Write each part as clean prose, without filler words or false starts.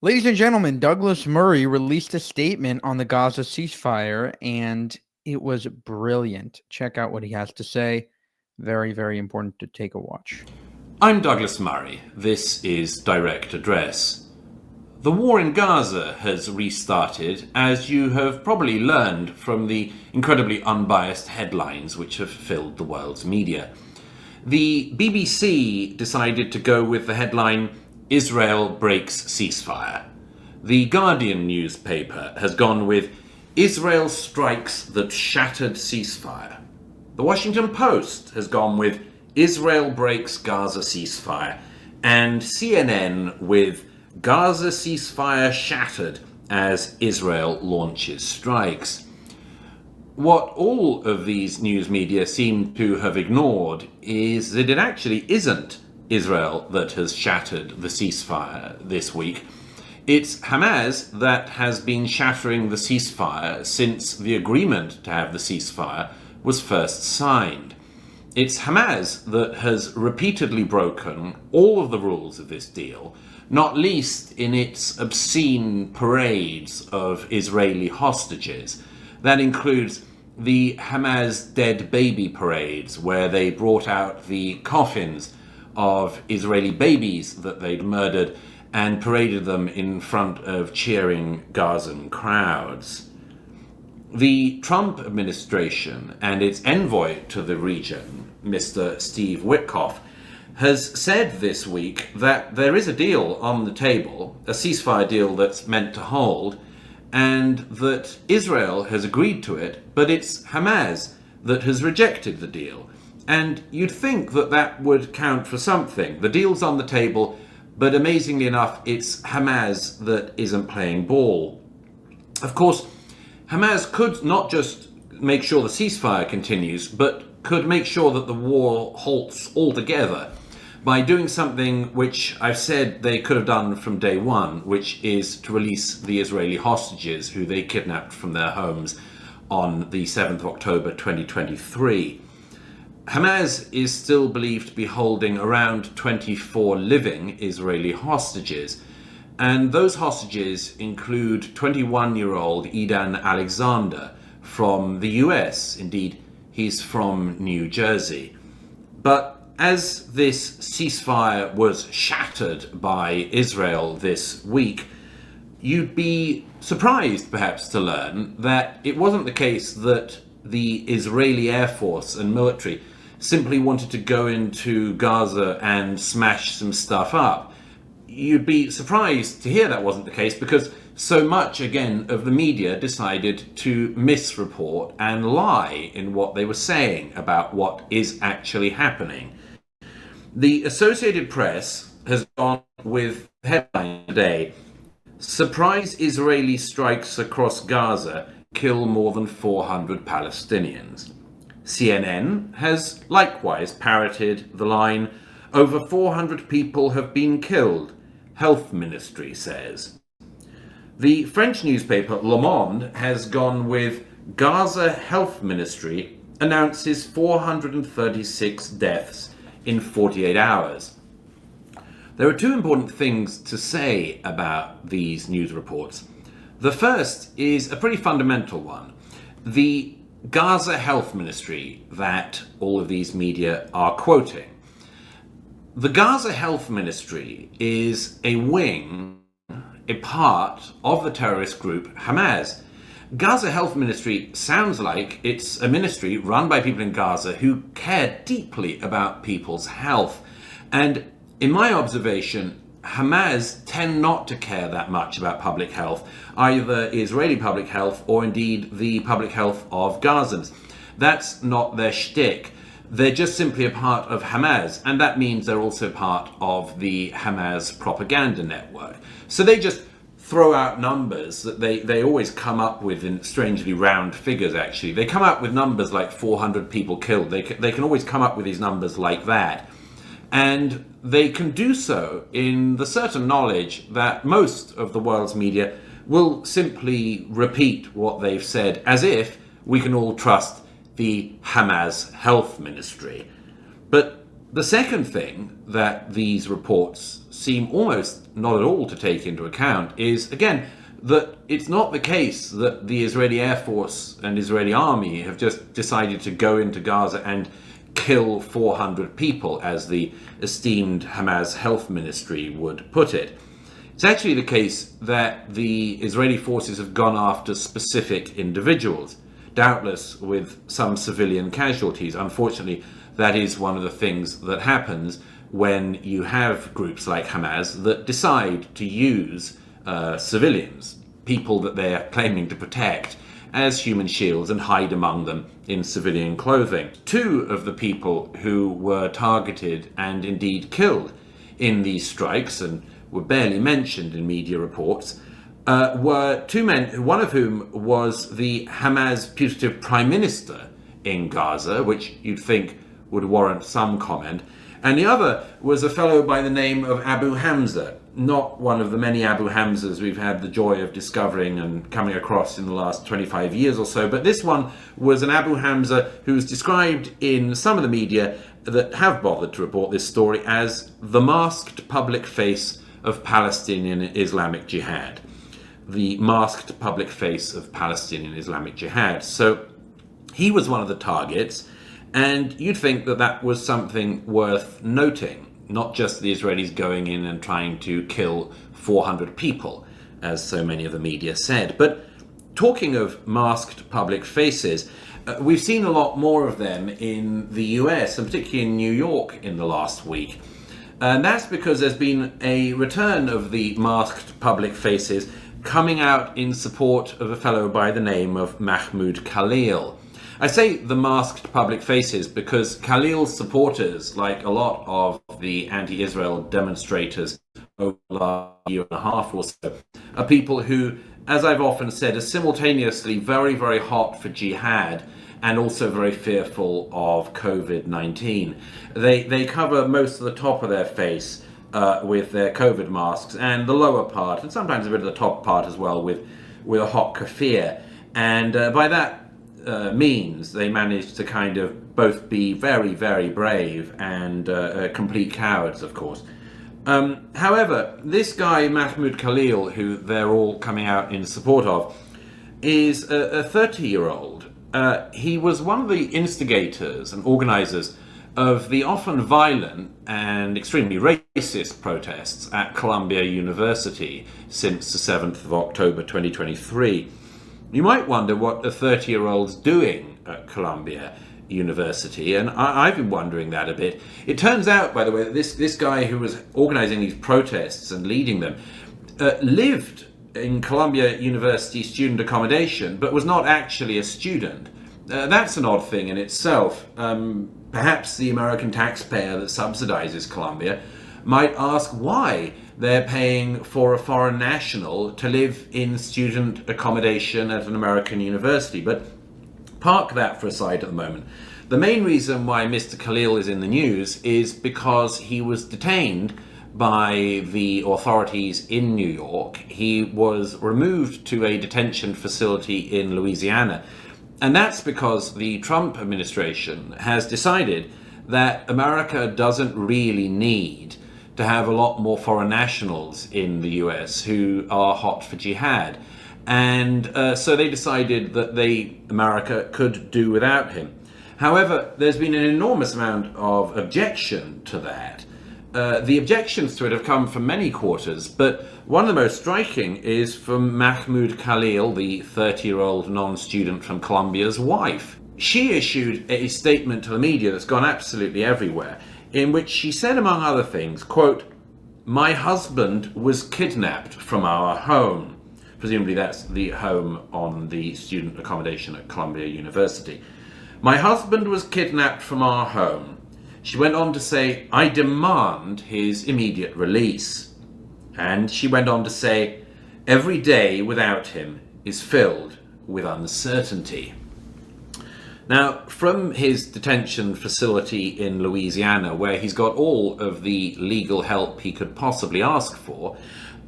Ladies and gentlemen, Douglas Murray released a statement on the Gaza ceasefire, and it was brilliant. Check out what he has to say. Very, very important to take a watch. I'm Douglas Murray. This is Direct Address. The war in Gaza has restarted, as you have probably learned from the incredibly unbiased headlines which have filled the world's media. The BBC decided to go with the headline, Israel breaks ceasefire. The Guardian newspaper has gone with, Israel strikes that shattered ceasefire. The Washington Post has gone with, Israel breaks Gaza ceasefire. And CNN with, Gaza ceasefire shattered as Israel launches strikes. What all of these news media seem to have ignored is that it actually isn't Israel that has shattered the ceasefire this week. It's Hamas that has been shattering the ceasefire since the agreement to have the ceasefire was first signed. It's Hamas that has repeatedly broken all of the rules of this deal, not least in its obscene parades of Israeli hostages. That includes the Hamas dead baby parades, where they brought out the coffins of Israeli babies that they'd murdered and paraded them in front of cheering Gazan crowds. The Trump administration and its envoy to the region, Mr. Steve Witkoff, has said this week that there is a deal on the table, a ceasefire deal that's meant to hold, and that Israel has agreed to it, but it's Hamas that has rejected the deal. And you'd think that that would count for something. The deal's on the table, but amazingly enough, it's Hamas that isn't playing ball. Of course, Hamas could not just make sure the ceasefire continues, but could make sure that the war halts altogether by doing something which I've said they could have done from day one, which is to release the Israeli hostages who they kidnapped from their homes on the 7th of October 2023. Hamas is still believed to be holding around 24 living Israeli hostages, and those hostages include 21-year-old Idan Alexander from the US. Indeed, he's from New Jersey. But as this ceasefire was shattered by Israel this week, you'd be surprised perhaps to learn that it wasn't the case that the Israeli Air Force and military simply wanted to go into Gaza and smash some stuff up. You'd be surprised to hear that wasn't the case, because so much, again, of the media decided to misreport and lie in what they were saying about what is actually happening. The Associated Press has gone with the headline today, Surprise Israeli strikes across Gaza kill more than 400 Palestinians. CNN has likewise parroted the line, over 400 people have been killed, Health Ministry says. The French newspaper Le Monde has gone with Gaza Health Ministry announces 436 deaths in 48 hours. There are two important things to say about these news reports. The first is a pretty fundamental one. The Gaza Health Ministry that all of these media are quoting. The Gaza Health Ministry is a wing, a part of the terrorist group Hamas. Gaza Health Ministry sounds like it's a ministry run by people in Gaza who care deeply about people's health. And in my observation, Hamas tend not to care that much about public health, either Israeli public health or indeed the public health of Gazans. That's not their shtick. They're just simply a part of Hamas, and that means they're also part of the Hamas propaganda network. So they just throw out numbers that they always come up with in strangely round figures, actually. They come up with numbers like 400 people killed. They can always come up with these numbers like that. And they can do so in the certain knowledge that most of the world's media will simply repeat what they've said, as if we can all trust the Hamas Health Ministry. But the second thing that these reports seem almost not at all to take into account is, again, that it's not the case that the Israeli Air Force and Israeli army have just decided to go into Gaza and kill 400 people, as the esteemed Hamas health ministry would put it. It's actually the case that the Israeli forces have gone after specific individuals, doubtless with some civilian casualties. Unfortunately, that is one of the things that happens when you have groups like Hamas that decide to use civilians, people that they're claiming to protect, as human shields and hide among them in civilian clothing. Two of the people who were targeted and indeed killed in these strikes, and were barely mentioned in media reports, were two men, one of whom was the Hamas putative prime minister in Gaza, which you'd think would warrant some comment, and the other was a fellow by the name of Abu Hamza, not one of the many Abu Hamzas we've had the joy of discovering and coming across in the last 25 years or so, but this one was an Abu Hamza who's described in some of the media that have bothered to report this story as the masked public face of Palestinian Islamic Jihad. The masked public face of Palestinian Islamic Jihad. So he was one of the targets, and you'd think that that was something worth noting. Not just the Israelis going in and trying to kill 400 people, as so many of the media said. But talking of masked public faces, we've seen a lot more of them in the US, and particularly in New York in the last week. And that's because there's been a return of the masked public faces coming out in support of a fellow by the name of Mahmoud Khalil. I say the masked public faces because Khalil's supporters, like a lot of the anti-Israel demonstrators over the last year and a half or so, are people who, as I've often said, are simultaneously very, very hot for jihad and also very fearful of COVID-19. They cover most of the top of their face with their COVID masks, and the lower part, and sometimes a bit of the top part as well, with a hot keffiyeh. And by that means they managed to kind of both be very, very brave and complete cowards, of course. However, this guy, Mahmoud Khalil, who they're all coming out in support of, is a 30-year-old. He was one of the instigators and organizers of the often violent and extremely racist protests at Columbia University since the 7th of October 2023. You might wonder what a 30-year-old's doing at Columbia University, and I've been wondering that a bit. It turns out, by the way, that this guy who was organizing these protests and leading them lived in Columbia University student accommodation, but was not actually a student. That's an odd thing in itself. Perhaps the American taxpayer that subsidizes Columbia might ask why they're paying for a foreign national to live in student accommodation at an American university. But park that for a side at the moment. The main reason why Mr. Khalil is in the news is because he was detained by the authorities in New York. He was removed to a detention facility in Louisiana. And that's because the Trump administration has decided that America doesn't really need to have a lot more foreign nationals in the US who are hot for jihad. And so they decided that America could do without him. However, there's been an enormous amount of objection to that. The objections to it have come from many quarters, but one of the most striking is from Mahmoud Khalil, the 30-year-old non-student from Columbia's wife. She issued a statement to the media that's gone absolutely everywhere, in which she said, among other things, quote, "My husband was kidnapped from our home." Presumably that's the home on the student accommodation at Columbia University. "My husband was kidnapped from our home." She went on to say, "I demand his immediate release." And she went on to say, "Every day without him is filled with uncertainty." Now, from his detention facility in Louisiana, where he's got all of the legal help he could possibly ask for,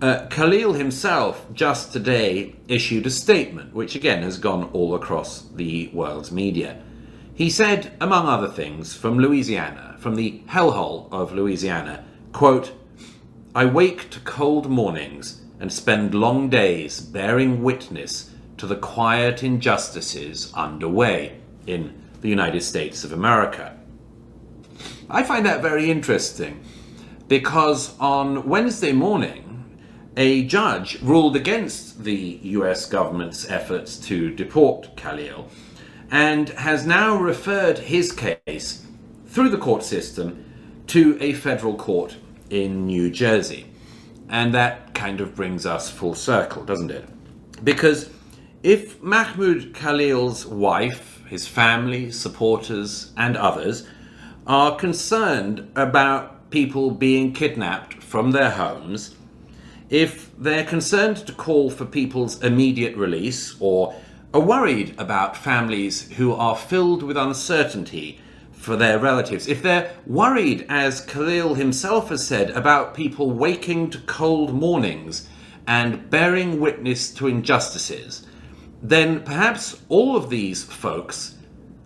Khalil himself just today issued a statement, which again has gone all across the world's media. He said, among other things, from Louisiana, from the hellhole of Louisiana, quote, I wake to cold mornings and spend long days bearing witness to the quiet injustices underway in the United States of America. I find that very interesting because on Wednesday morning, a judge ruled against the US government's efforts to deport Khalil and has now referred his case through the court system to a federal court in New Jersey. And that kind of brings us full circle, doesn't it? Because if Mahmoud Khalil's wife, his family, supporters, and others are concerned about people being kidnapped from their homes, if they're concerned to call for people's immediate release or are worried about families who are filled with uncertainty for their relatives, if they're worried, as Khalil himself has said, about people waking to cold mornings and bearing witness to injustices, then perhaps all of these folks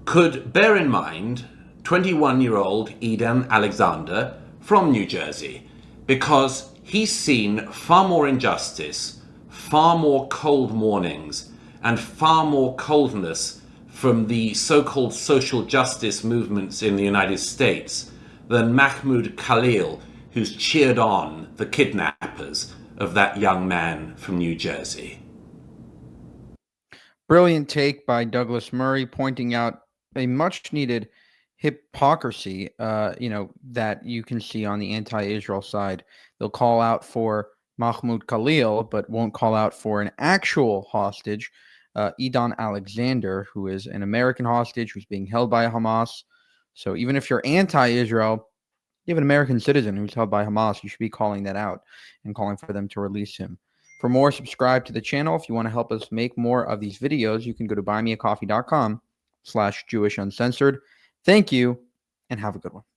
could bear in mind 21-year-old Eden Alexander from New Jersey, because he's seen far more injustice, far more cold mornings, and far more coldness from the so-called social justice movements in the United States than Mahmoud Khalil, who's cheered on the kidnappers of that young man from New Jersey. Brilliant take by Douglas Murray, pointing out a much-needed hypocrisy, that you can see on the anti-Israel side. They'll call out for Mahmoud Khalil, but won't call out for an actual hostage, Eden Alexander, who is an American hostage who's being held by Hamas. So even if you're anti-Israel, you have an American citizen who's held by Hamas, you should be calling that out and calling for them to release him. For more, subscribe to the channel. If you want to help us make more of these videos, you can go to buymeacoffee.com/JewishUncensored. Thank you, and have a good one.